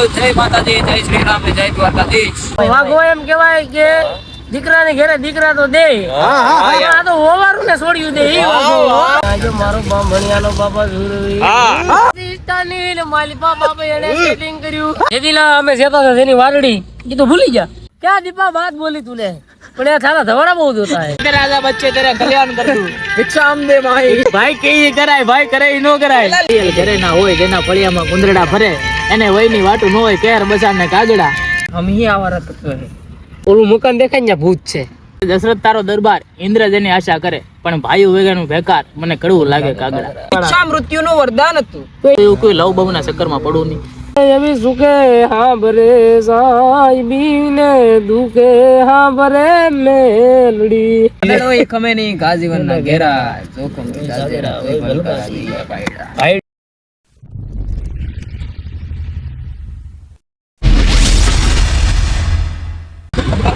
જય માતાજી, જય શ્રી રામ, જય દ્વારકાધીશ. વાઘો એમ કહેવાય કે દીકરાને ઘરે દીકરા તો દે, આ તો હોવારું ને છોડ્યું દે. આજે મારો બામણિયાનો બાપા સુરવી માલિપા બાપા એને સેટિંગ કર્યું. જેદીલા અમે જતા હતા તેની વારડી એ તો ભૂલી ગયા. ક્યાં દીપા બાત બોલી તું લે, પણ એ થારા ધવડા બહુ જોતા હે. તેરા રાજા બચ્ચે તેરા કલ્યાણ કરતું ભિક્ષા આમ દે માઈ. ભાઈ કઈ કરાય, ભાઈ કરે ઈ નો કરાય. ઘરે ના હોય જેના ફળિયામાં ગુંદરડા ફરે એને વયની વાટું ન હોય કેર બજાર ને કાગડા. અમે હી આવારા તત્વ હે. ઓલું મકાન દેખાય ને ભૂત છે. દશરથ તારો દરબાર ઇન્દ્ર જેની આશા કરે, પણ ભાઈઓ વેગાનું ભેકાર મને કડવું લાગે કાગડા. ઈચ્છા મૃત્યુનું વરદાન હતું. એવું કોઈ લવ બહુના ચક્કરમાં પડવું નહીં. એવી સુખે હા ભરે સાઈબીને દુખે હા ભરે મેલડી. એ ખમે નહીં ગાજીવનના ઘેરા જોખમ જાજેરા કોઈ ભલકા દીયા પાયડા.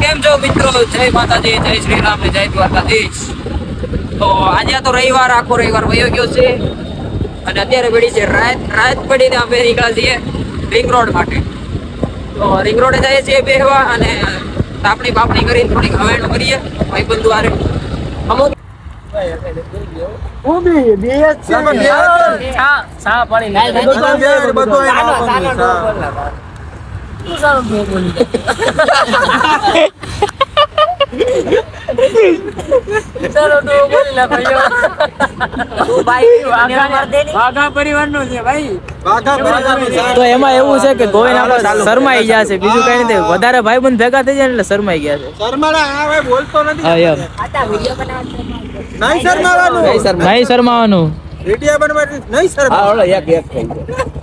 કેમ છો મિત્રો? જય માતાજી, જય શ્રી રામ, જય દ્વારકાધીશ. તો આજે તો રવિવાર, આખો રવિવાર વયો ગયો છે અને અત્યારે પડી છે રાત પડીને અમે નીકળ્યા છીએ રિંગ રોડ માટે. તો રિંગ રોડે જઈએ છીએ બેહવા અને તાપણી બાપણી કરીને થોડીક હવેણું કરીએ ભાઈ બંધુ આરે. અમુક ચલો તો બોલી નાખો. તો એમાં એવું છે કે ગોવિંદ આપણે શરમાઈ ગયા છે, બીજું કઈ નથી. વધારે ભાઈબંધ ભેગા થઈ જાય એટલે શરમાઈ ગયા છે. નહીં શરમાવાનું.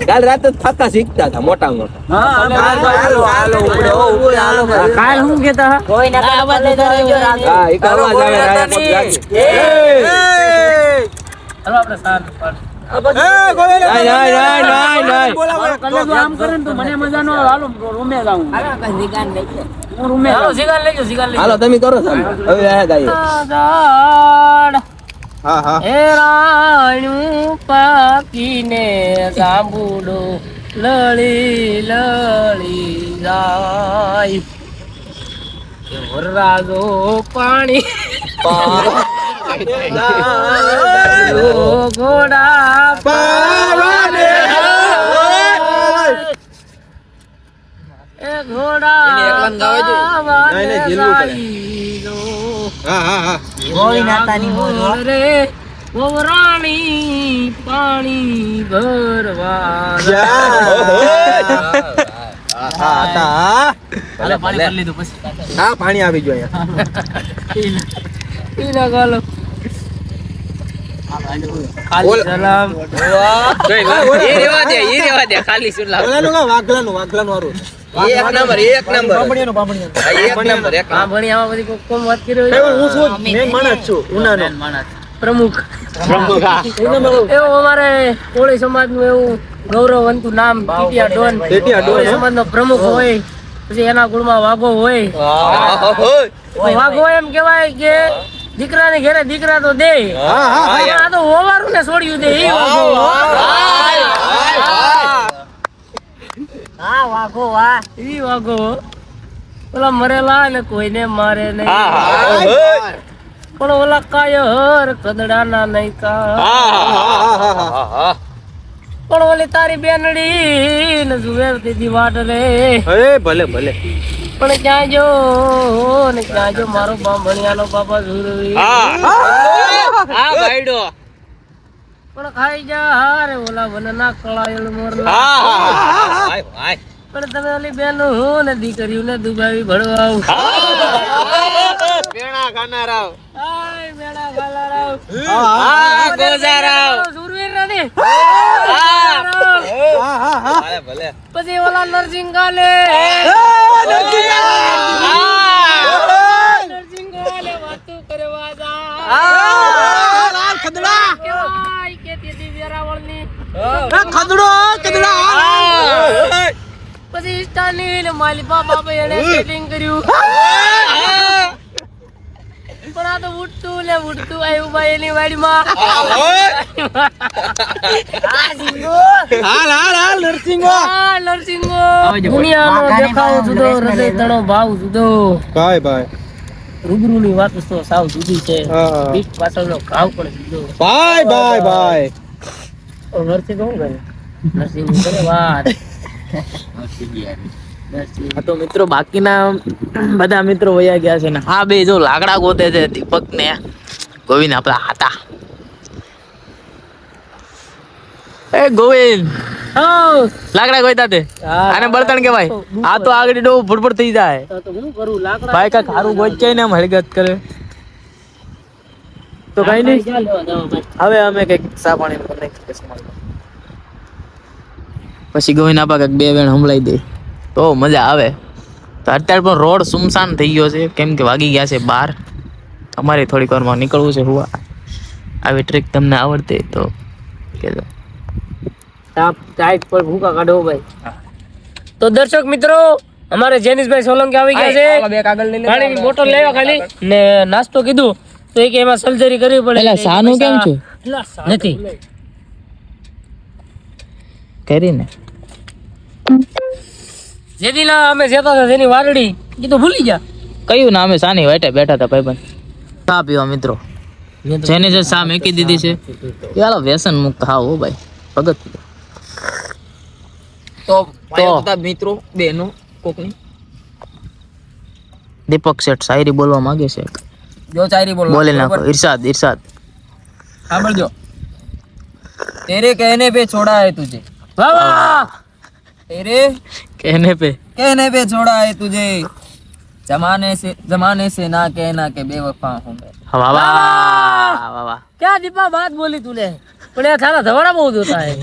કાલ રાતે થતા શીખતા હતા મોટા કાલ હું કેતા આમ કરે તો મને મજા નો હાલો રૂમે જાઉં. હાલો તમે કરો રાણું પાકીને સાંભળો લળી લળી જાય વરરાજો પાણી ઘોડા પાવાને એ ઘોડા રાણી પાણી ભરવા પાણી આવી ગયો પ્રમુખ એવું અમારે કોળી સમાજ નું એવું ગૌરવવંતું નામ ટીટિયા ડોન. સમાજ નો પ્રમુખ હોય પછી એના ગુણમાં વાઘો હોય. વાઘો એમ કેવાય કે દીકરાને ઘરે દીકરા તો દે, આ તો હોવારું ને છોડ્યું દે. વાઘો ઓલા મરેલા ને કોઈને મારે નહીં, પણ ઓલા કાયર કદડા ના નહીં કા. પણ ઓલી તારી બેનડી ને જુએ દીદી વાટ રે. ભલે ભલે પણ ક્યાં જો ને ક્યાં જો મારો બામણિયાનો બાપા સુરવી. પણ ખાઈ જા રે ઓલા વનના કળાયલ મોર. પણ તમે ઓલી બેન ને દીકરીઓ ને દુબાવી ભળવાવ. બેણા ગાનારાવ સુરવીર નથી. પછી ઓલા નરસિંહ ગાલે વાતું કરવા પછી સ્ટાની માલિપા બાપા એને સેટિંગ કર્યું. પણ આ તો ઉઠતું આવ્યું ભાઈ એની વાડીમાં. દુનિયાનો દેખાવ જુદો, હૃદય તણો ભાવ જુદો. ભાઈ રૂબરૂની વાત તો સાવ જુદી છે. હા. પીઠ પાછળનો ઘાવ પણ જુદો. ભાઈ નરસિંહ શું કરે? નરસિંહ કરે વાત. હા તો મિત્રો બાકીના બધા મિત્રો વયા ગયા છે ને હા બે જો લાકડા ગોતે છે દીપક ને ગોવિંદ આપડા હતા એ ગોવિંદ લાકડા ગોતા તે આને બળતણ કેવાય આ તો આગળ ડો ફૂટફૂટ થઈ જાય તો હું કરું? લાકડા ભાઈ કા ખારું ગોચે ને એમ હળગત કરે તો કઈ નહીં ક્યાં લેવા જવા ભાઈ? હવે અમે કઈક સા પાણી પછી ગોવિંદ આપા કઈક બે વેણ હમલાઈ દે તો મજા આવે તો અત્યારે પણ રોડ સુમસાન થઈ ગયો છે કેમ કે વાગી ગયા છે 12 અમારે થોડીક વારમાં નીકળવું છે હુવા આવી ટ્રીક તમને આવડતી તો કહેજો તાપ ટાઈટ પર ભૂકા કાઢો ભાઈ. તો દર્શક મિત્રો અમારે જેનિશભાઈ સોલંકી આવી ગયા છે. પાણીની બોટલ લેવા ખાલી ને નાસ્તો કીધું તો એ કે એમાં સર્જરી કરવી પડે. પેલા સાનું કેમ છે નથી કરીને જેદીના અમે જતા હતા તેની વારડી એ તો ભૂલી ગયા. કયું નામે સાની વાટે બેઠા હતા ભાઈબંધ ચા પીવા મિત્રો જેને જે સા મેકી દીધી છે એ હાલો વ્યસન મુક્ત હા હો ભાઈ ભગત તો બધા મિત્રો બેનો કોકની દીપક શેઠ શાયરી બોલવા માંગે છે જો ચાયરી બોલ બોલી નાખો ઇરશાદ સાંભળજો तेरे कहने पे छोड़ा है तुझे વાહ વાહ तेरे कहने पे कहने पे छोड़ा है तुझे जमाने से ना कहना के बेवफा हूँ मैं वाह वाह वाह वाह क्या दीपा बात बोली तूने પણ યાર થારા ધવાડા બહુ જોતા હે.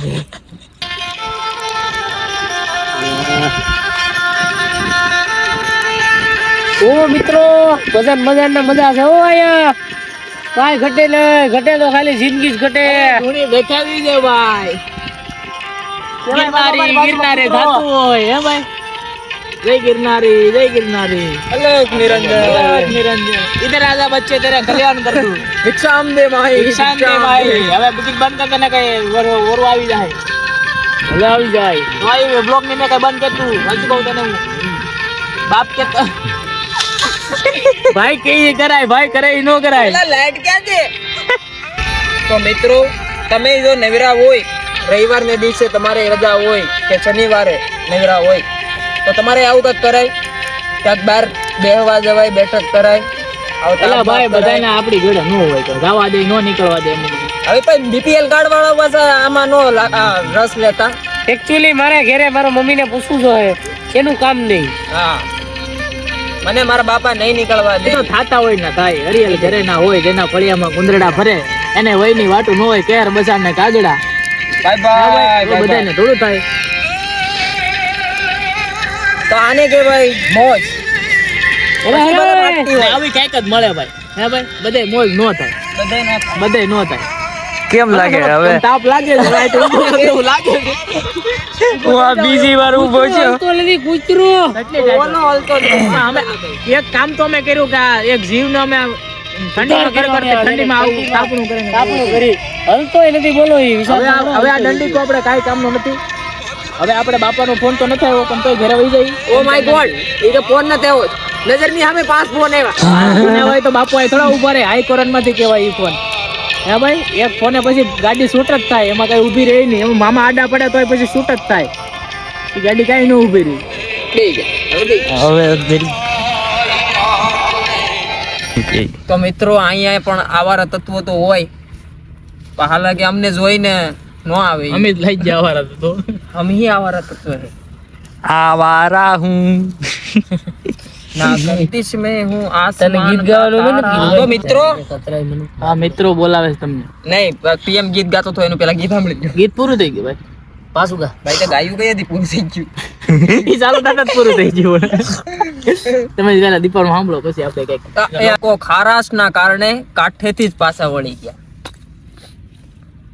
ઓ મિત્રો મજા છે ઓ આયા કાઈ ઘટે તો ખાલી જિંદગી જ ઘટે. દેખાવી દે ભાઈ ગિરનારે થાતું હોય હે ભાઈ जय गिरनारी अलग निरंजन इधर आजा बच्चे तेरा कल्याण कर दूं भिक्षाम दे माही હવે બુકિંગ બંધ કર ને કઈ ઓરો આવી જાય ભાઈ બ્લોક ને કઈ બંધ કર તું હજુ કહું તને હું બાપ કે ભાઈ કે કરાય ભાઈ કરે ઈ નો કરાય લાઈટ ક્યાં છે તો મિત્રો તમે જો નવરા હોય રવિવાર ને દિવસે તમારે રજા હોય કે શનિવારે નવરા હોય તો તમારે આવું કંઈક કરાય ક્યાંક બહાર બેહવા જવાય બેઠક કરાય એલા ભાઈ બધાને આપણી જોડે નો હોય તો જવા દે નો નીકળવા દે હવે પણ બીપીએલ કાર્ડ વાળા પાછા આમાં નો રસ લેતા એક્ચ્યુઅલી મારા ઘરે મારા મમ્મીને પૂછવું જોઈએ એનું કામ નહીં. હા મને મારા બાપા નહીં નીકળવા દે તો થાતા હોય ને કાઈ હરિયલ ઘરે ના હોય જેના ફળિયામાં ગુંદરડા ફરે એને વયની વાટું ન હોય કેર બજાર ને કાગડા બાય બાય બધાને થોડું થાય તો આને કે ભાઈ મોજ આવી કઈક જ મળે ભાઈ હે ભાઈ બધે મોજ નો થાય બધે નો થાય કેમ લાગે હવે તાપ લાગે છે ભાઈ તો એવું લાગે છે હું આ બીજી વાર ઊભો છું તો લેવી કૂતરો ઓનો હલતો અમે એક કામ તો અમે કર્યું કે આ એક જીવને અમે ઠંડીમાં ઠંડીમાં આવું તાપણું કરી હલતો નથી બોલો ઈ હવે આ દંડી તો આપણે કાઈ કામનો નથી હવે આપણે બાપાનો ફોન તો નથી આવ્યો પણ તોય ઘરે વહી જાય ઓ માય ગોડ એ તો ફોન ન થયો નજરની સામે 5 ફોન આવ્યા હોય તો બાપુ અહીં થોડા ઉભા રહે હાઈ કોરન માંથી કહેવાય ઈ ફોન હે ભાઈ એક ફોને પછી ગાડી શૂટ જ થાય એમાં કઈ ઊભી રહી નહીં એમાં મામા આડા પડે તોય પછી શૂટ જ થાય એ ગાડી કઈ ન ઊભી રહી તો મિત્રો અહીંયા પણ આવારા તત્વો તો હોય પણ હાલાકી અમને જોઈને નો આવે અમે જ લઈ જ જવાના તો हम ही आवारा तत्व है આવારા હું ना गतिश में हूँ તને आसमान ગીત ગાવાનું નથી तो મિત્રો હા મિત્રો બોલાવે છે તમને નહીં પીએમ ગીત ગાતો તો એનું પેલા ગીત સાંભળી ગયો ગીત પૂરું થઈ ગયું ભાઈ પાછું ગા ભાઈ તો ગાયું કઈ હતી પૂરું થઈ ગયું ઈ ચાલુ થતા જ પૂરું થઈ ગયું તમે પેલા દીપાનું સાંભળો પછી આપણે કઈક લોકો ખારાશ ના કારણે કાઠેથી જ પાછા વળી ગયા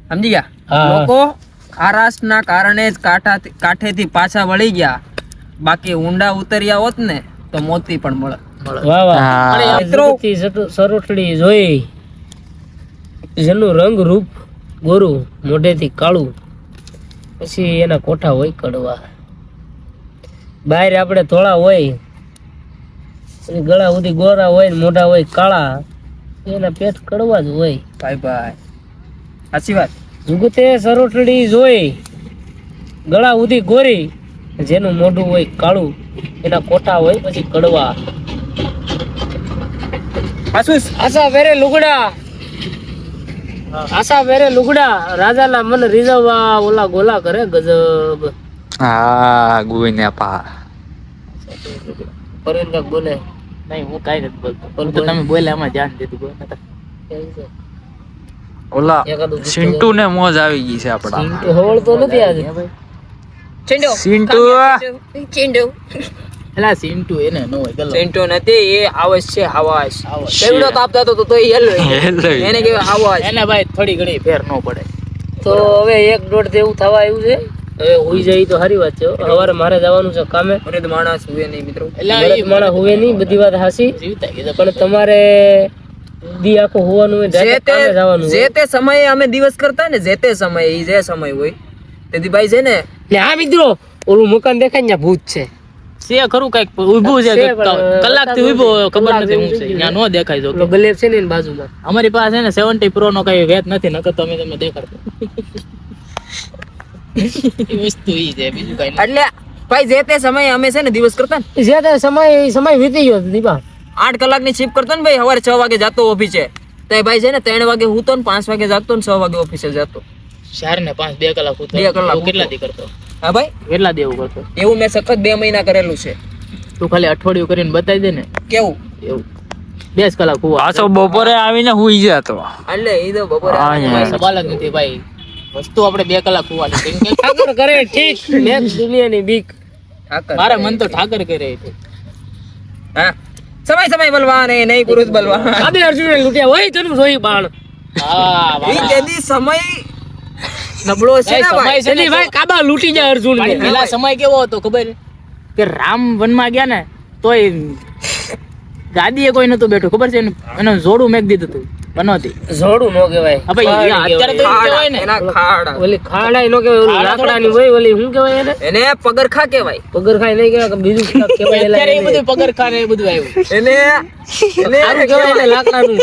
સમજી ગયા હા. લોકો ખારાશ ના કારણે જ કાઠેથી પાછા વળી ગયા બાકી ઊંડા ઉતર્યા હોત ને તો મોતી પણ મળે વાહ વાહ હા. મિત્રો સરોટડી જોઈ જેનું રંગ રૂપ ગોરું મોઢેથી કાળું પછી એના કોઠા હોય કડવા. બહાર આપણે ધોળા હોય, પછી ગળા સુધી ગોરા હોય ને મોઢા હોય કાળા, એના પેટ કડવા જ હોય. ભાઈ ભાઈ સાચી વાત. જુગતે સરોટડી જોઈ, ગળા સુધી ગોરી, જેનું મોઢું હોય કાળું, એના કોઠા હોય પછી કડવા. આશા વેરે લુગડા, આશા વેરે લુગડા, રાજાના મન રીઝવવા ઓલા ગોલા કરે ગજબ. હા ગોઈને પા પરેન્દ્ર બોલે નહીં હું કાંઈ નથી બોલતો. બોલતો તમે બોલ્યા એમાં ધ્યાન દીધું બોલ. ઓલા એકાદું સિન્ટુ ને મોજ આવી ગઈ છે આપડા. ચિંટુ હવળતો નથી આજે. સિન્ટુ એલા સિન્ટુ એને ન હોય ગલો. સેન્ટો નથી, એ આવાજ છે આવાજ. કેવડો તાપતો હતો તો એ હેલો એને કેવાય આવાજ. એને ભાઈ થોડી ઘણી ફેર ન પડે. તો હવે 1-1.5 જેવું થવા આવ્યું છે. હવે હોઈ જાય તો સારી વાત છે. સવારે મારે જવાનું છે કામે. મરદ માણસ હુએ નહીં મિત્રો. મરદ માણસ હુએ નહીં, બધી વાત હાસી. જીવતા કીધું પણ તમારે દી આખો હોવાનું હોય, જે direct કામે જવાનું જે હોય. તે સમયે અમે દિવસ કરતા ને, જે તે સમયે ઈ જે સમય હોય તેથી ભાઈ છે ને ને હા મિત્રો, ઓલું મકાન દેખાય ને ત્યાં ભૂત છે. છે ખરું કઈક ઊભું છે કલાક થી ઊભો ખબર નથી હું છે ત્યાં નો દેખાય જો. ઓલો ગલેબ છે ને એની બાજુમાં. અમારી પાસે ને 70 પ્રો નો કઈ વેત નથી, નકર તો અમે તમને દેખાડતો. એ વસ્તુ ઈ છે બીજું કઈ નથી. એટલે ભાઈ જે તે સમયે અમે છે ને દિવસ કરતા ને, જે તે સમય વીતી ગયો દીપા. 8 કલાકની શિફ્ટ કરતો ને ભાઈ, સવારે 6 વાગે જતો ઓફિસે, તો એ ભાઈ છે ને 3 વાગે હુતો ને 5 વાગે જાગતો ને 6 વાગે ઓફિસે જતો. 4 ને 5 2 કલાક ઉતો. 2 કલાક તું કેટલા દી કરતો? હા ભાઈ, કેટલા દી એવું કરતો? એવું મેં સખત 2 મહિના કરેલું છે. તું ખાલી અઠવાડિયું કરીને બતાવી દે ને. કેવું એવું 2 કલાક હુવા. પાછો બપોરે આવીને હુઈ જતો. એટલે એ તો બપોરે હા, આવે ભાઈ ભાઈ. સવાલ જ નથી ભાઈ. વસ્તુ આપણે 2 કલાક હુવાની કેમ કે ઠાકર કરે ઠીક, મેં દુનિયાની બીક. ઠાકર. મારા મન તો ઠાકર કરે છે. હા, સમય બલવાન એ નહીં પુરુષ બલવાન. કાબે અર્જુને લૂંટ્યા હોય તને જોઈ બાણ. હા ઈ તેદી સમય નબળો છે ને ભાઈ. જલ્દી ભાઈ કાબા લૂંટી જાય અર્જુન ને. પેલા સમય કેવો હતો ખબર કે રામ વનમાં ગયા ને તોય ગાદીએ કોઈ નતું બેઠું ખબર છે એનું જોડું મેક દીધું હતું બનોતી. જોડું નો કહેવાય. હા ભાઈ અત્યારે તો એવું કહેવાય ને એના ખાડા ઓલી ખાડાય નો કહેવાય, ઓલી લાકડાની હોય ઓલી શું કહેવાય એને? એને પગરખા કહેવાય. પગરખાય નહીં કહેવાય કે બીજું કાંઈક કહેવાય. અત્યારે એ બધું પગરખાં ને એ બધું આવ્યું. એને સારું કહેવાય એટલે લાકડાનું.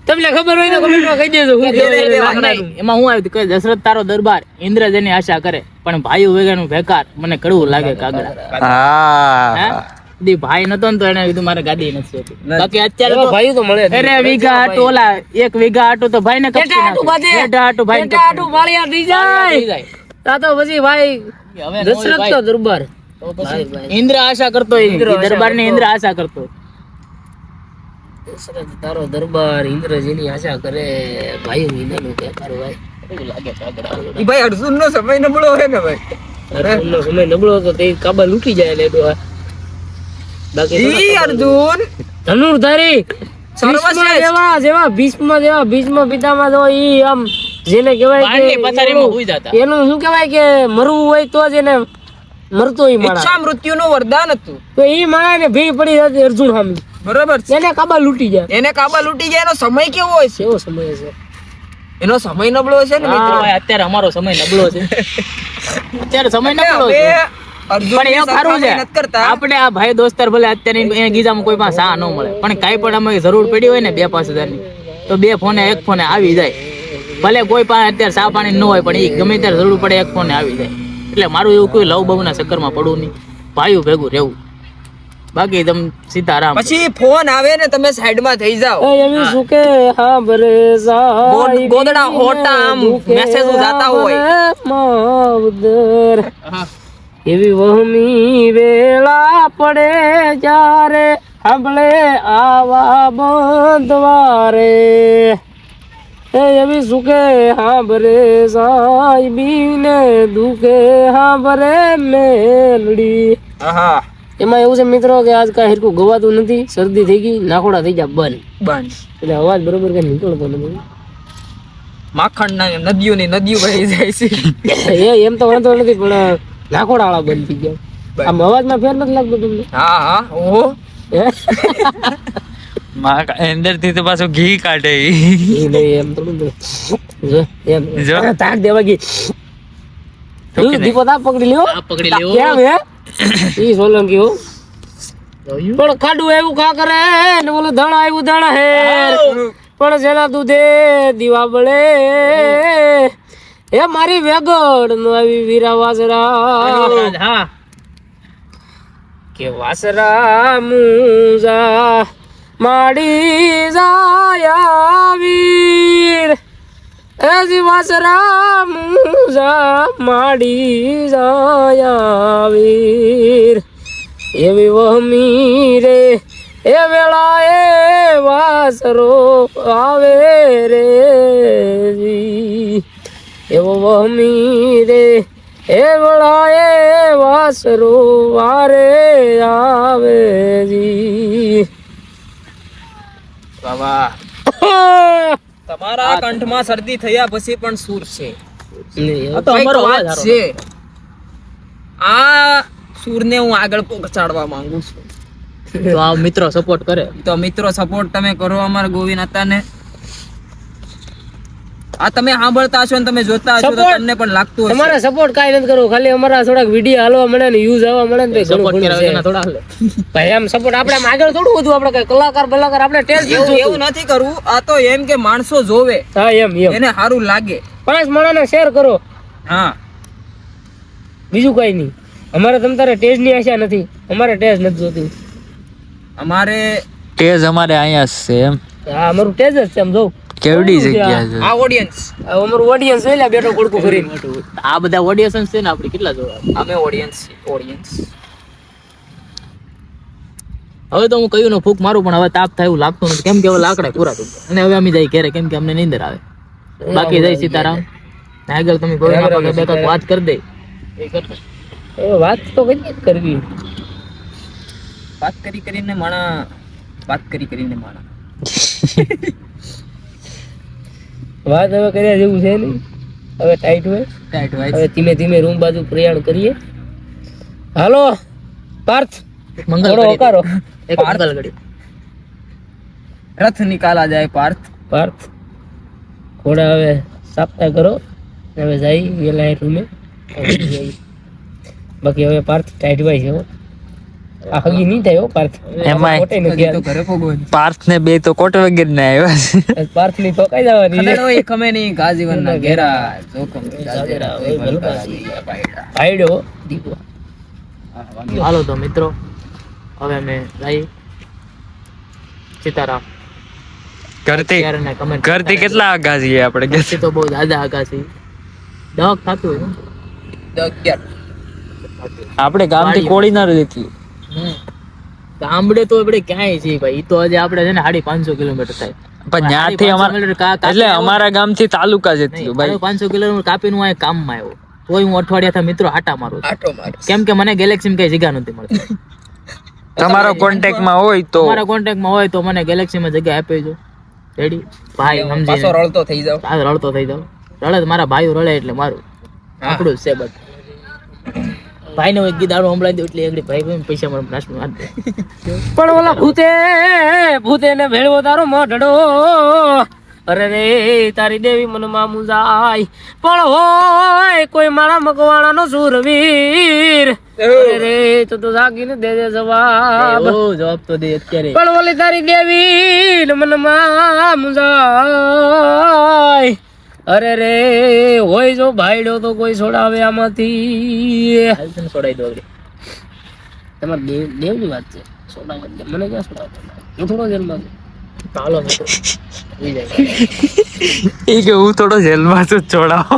તમને ખબર હોય તો કમેન્ટમાં કહી દેજો શું કહેવાય એને લાકડાનું. એમાં હું આવ્યું કે દશરથ તારો દરબાર ઇન્દ્ર જેની આશા કરે પણ ભાઈઓ વેગાનું ભેકાર મને કડવું લાગે કાગડા. હા દી ભાઈ નતો ને તો એને કીધું મારે ગાદી નથી હોતી. બાકી અત્યારે એમાં તો ભાઈ તો મળે જ નહીં. અરે વીઘા આટો ઓલા 1 વીઘા આટો તો ભાઈ ને પેટા આટું બાંધે. ભાઈ પેટા આટું માળિયા થઈ જાય. તા તો પછી ભાઈ દશરથ તો દરબાર. ઇન્દ્ર આશા કરતો દરબાર ને ઇન્દ્ર આશા કરતો. દશરથ તારો દરબાર ઇન્દ્ર જેની આશા કરે, ભાઈ વિનાનું કે તારો ભાઈ. એવું લાગે કાગડા. ઈ ભાઈ અર્જુન નો સમય નબળો હે ને ભાઈ. અર્જુનનો સમય નબળો હતો તે કાબા લૂંટી જાય એટલે ડોહા. બાકી ઈ અર્જુન ધનુર્ધારી સર્વશ્રેષ્ઠ. જેવા ભીષ્મ પિતામાં જો ઈ આમ જેને કહેવાય બાણની કે પથારીમાં હુઈ જતા. એનું શું કહેવાય કે મરવું હોય તો જ એને મરતો ઈ માણસ. ઈચ્છા મૃત્યુનું વરદાન હતું. તો ઈ માણસને ભી પડી હતી અર્જુન સામે. બરોબર છે. એને કાબા લૂંટી જાય. એને કાબા લૂંટી જાય એનો સમય કેવો હોય છે? કેવો સમય છે? એનો સમય નબળો છે ને હા, મિત્રો. ભાઈ, અત્યારે અમારો સમય નબળો છે. અત્યારે સમય નબળો હવે છે. અર્જુન પણ એવું ખરું છે નથી કરતા. આપણે આ ભાઈ દોસ્તાર ભલે અત્યારે એ ગીજામાં કોઈ પાસે સા ન મળે પણ કાંઈ પણ અમે જરૂર પડી હોય ને 2-5 હજારની તો 2 ફોને 1 ફોને આવી જાય. ભલે કોઈ પાસે અત્યારે સા પાણી ન હોય પણ એ ગમે ત્યારે જરૂર પડે 1 ફોને આવી જાય. એટલે મારું એવું કોઈ લવ બહુ ના ચક્કરમાં પડવું નહીં, ભાઈઓ ભેગું રહેવું. બાકી તમે સીતારામ. પછી ફોન આવે ને તમે સાઈડમાં થઈ જાઓ. એવી સુકે હા બરે સાઈ ગોદડા હોટા આમ મેસેજો જાતા હોય. માવદર હા. એવી વહમી વેળા પડે જ્યારે સાંભળે આવા બંધવારે. એવી સુકે સાંભળે સાહેબીને દુખે સાંભળે મેલડી. આહા એમાં એવું છે મિત્રો કે આજ કાંઈ હરખું ગવાતું નથી, શરદી થઈ ગઈ, નાખોડા થઈ ગયા બંધ, બંધ. એટલે અવાજ બરોબર કઈ નીકળતો નથી. માખણના નદીઓ વહી જાય છે. એમ તો વાંધો નથી પણ નાખોડા વાળા બંધ થઈ ગયા. આમ અવાજમાં ફેર નથી લાગતો તમને? હા હા ઓહો અંદર થી તો પાછું ઘી કાઢે ઈ. એ નહીં એમ થોડું તો. જો એમ જો. તાક દેવા ગઈ દીપો તા પકડી લ્યો આ પકડી લેવો કેમ હે ઈ સોલંકી હો પણ ખાડું એવું ખા કરે ને બોલો ધણા એવું ધણા હે પણ જેના દૂધે દીવા બળે એ મારી વેગડ નો આવી વીરા વાસરા હા કે વાસરા મુજા માડી જાયા વીર એજી વાસરા મુજા માડી જાયા વીર એવી વહમી રે એ વેળા એ વાસરો આવે રે જી એવો વહમી રે એ વેળા એ વાસરો વારે આવે જી બાબા તમારા કંઠમાં શરદી થયા પછી પણ સૂર છે નહીં, તો અમારો વાત છે આ સૂરને હું આગળ પહોંચાડવા માંગુ છું તો આ મિત્રો સપોર્ટ કરે તો મિત્રો સપોર્ટ તમે કરો અમારા ગોવિંદ હતાને આ તમે સાંભળતા હશો ને તમે જોતા હશો તો Support? તમને પણ લાગતું હશે તમારે સપોર્ટ કાઈ નથી કરવો ખાલી અમારા થોડાક વિડીયો હાલવા મળે ને યુઝ આવવા મળે ને તો ઘણું સપોર્ટ ઘણું કરાવે છે. એના થોડા હાલે ભાઈ આમ સપોર્ટ આપણે આમ આગળ થોડું બધું આપણે કઈ કલાકાર બલાકાર આપણે ટેસ્ટ એવું નથી કરવું આ તો એમ કે માણસો જોવે હા એમ એને સારું લાગે 5 માણસને શેર કરો હા બીજું કઈ નહીં અમારે તમ તારે ટેસ્ટ ની આશા નથી અમારે ટેસ્ટ નથી જોતી અમારે તેજ અમારે અહીંયા જ છે એમ હા અમારું ટેસ્ટ જ છે આમ જોઉં કેવડી જગ્યા છે આ ઓડિયન્સ આ અમારું ઓડિયન્સ જોઈ લે બેઠો ગુડકું કરીને આ બધા ઓડિયન્સ છે ને આપડી કેટલા જોવા અમે ઓડિયન્સ હવે તો હું કયું નો ફૂક મારું પણ હવે તાપ થાય એવું લાગતું નથી કેમ કે હવે લાકડા પૂરા થઈ ગયા અને હવે અમે જાય ઘરે કેમ કે અમને નીંદર આવે બાકી જય સીતારામ ને આગળ તમે કોઈ ના પાકે બે કાંઈક વાત કરી દે એ કરતો એ વાત તો કઈ જ કરવી વાત કરીને માણા વાત હવે કર્યા જેવું છે નહીં હવે ટાઈટ હોય હવે ધીમે ધીમે રૂમ બાજુ પ્રયાણ કરીએ હાલો પાર્થ મંગલ થોડો કરી હકારો એક મંગલ કરી રથ નિકાલા જાય પાર્થ ઘોડા હવે સાપતા કરો હવે જાય વેલા રૂમે બાકી હવે પાર્થ ટાઈટ ભાઈ છે હો. આ હગી નહીં થાય હો પાર્થ એમાંય ખોટે નથી તો ઘરે પોગો પાર્થ ને બે તો કોટ વગેરે ને આવ્યા છે પાર્થ ની ઠોકાઈ જવાની છે. ખડડો એક અમે નહીં ગાજીવનના ઘેરા જોખમ જાજેરા હોય ભલભાજી. ભાઈડો દીપો હાલો તો મિત્રો હવે અમે જઈએ સીતારામ ઘરથી શેર અને કમેન્ટ ઘરથી કેટલા આગા છીએ આપણે કે ઘરથી તો બહુ દાદા આગા છે દક થતું હોય ને. 11 આપણે ગામથી કોડીનાર જ હતી ગામડે તો આપણે ક્યાંય છીએ ભાઈ ઈ તો હજી આપણે છે ને 550 કિલોમીટર થાય પણ ત્યાંથી એટલે અમારા ગામથી તાલુકા જ હતી ભાઈ 500 કિલોમીટર કાપીને હું આ કામમાં આવ્યો તોય હું અઠવાડિયાથી મિત્રો આટા મારું છું. આટો મારે કેમ કે મને ગેલેક્સીમાં કઈ જગ્યા નથી મળતી તમારો કોન્ટેક્ટમાં હોય તો તમારા કોન્ટેક્ટમાં હોય તો મને ગેલેક્સીમાં જગ્યા આપી જો રેડી ભાઈ પાછો સમજી રળતો થઈ જાવ રડતો થઈ જાવ રડે તો મારા ભાઈઓ રડે એટલે મારું આપણું જ છે બટ ભાઈને એક ગીત આડું સંભળાવી દઉં એટલે એકડી ભાઈ પૈસા મને નાશમાં આપી દે પણ ઓલા ભૂતે ને ભેળવો તારો મઢડો અરે રે તારી દેવી મન મામુ જાય પણ હોય કોઈ મારા મકવાણા નો સુરવીર અરે રે તો જાગીને દે જવાબ ઓ જવાબ તો દે અત્યારે પણ ઓલી તારી દેવી મન મામુ જાય અરે રે હોય જો ભાઈડો તો કોઈ છોડાવે આમાંથી હાલ તને છોડાઈ દો આગળ તમારે દેવની વાત છે છોડાવે એટલે મને ક્યાં છોડાવે હું થોડો જેલમાં છું ચાલો મિત્રો સુઈ જાય એ કે હું થોડો જેલમાં છું છોડાવો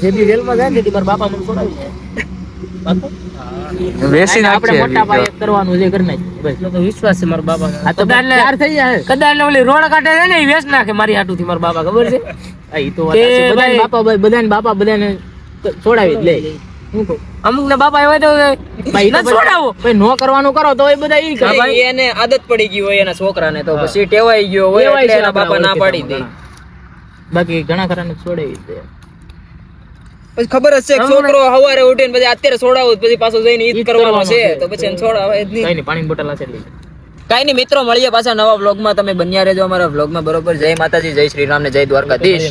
જે બી જેલમાં જાય ને તેથી મારા બાપા મને છોડાવી જાય બાપા બેસી આપણે નાખશે મોટા ભાઈ એક કરવાનું છે કરી નાખીએ બસ એટલો તો વિશ્વાસ છે મારા બાપા આ તો તૈયાર થઈ જાય કદાચ ઓલી રોડ કાઢે છે ને એ વેચ નાખે મારી હાટુથી મારા બાપા ખબર છે આ ઈ તો વાત કે સાચી. બધાને ભાઈ- બાપા બધાને છોડાવી જ લે હું કહું અમુક ને બાપા એવા તો ભાઈ ન છોડાવો ભાઈ નો કરવાનું કરો તો એ બધા ઈ કરે એને આદત પડી ગઈ હોય એના છોકરાને તો પછી ટેવાઈ ગયો હોય ટેવાય એટલે છે એના આપણા બાપા ના ઓળખીતા પાડી દે ઘણા. બાકી ઘણા ખરાને છોડાવી જ દે પછી ખબર જ છે કે છોકરો સવારે ઉઠીને પછી અત્યારે છોડાવો પછી પાછો જઈને ઈદ કરવાનો છે તો પછી એને છોડાવે જ નહીં કઈ નહીં પાણી બોટલ હશે કાઈ નહીં મિત્રો મળીએ પાછા નવા વ્લોગમાં તમે બન્યા રહેજો અમારા વ્લોગમાં બરોબર જય માતાજી જય શ્રી રામ ને જય દ્વારકાધીશ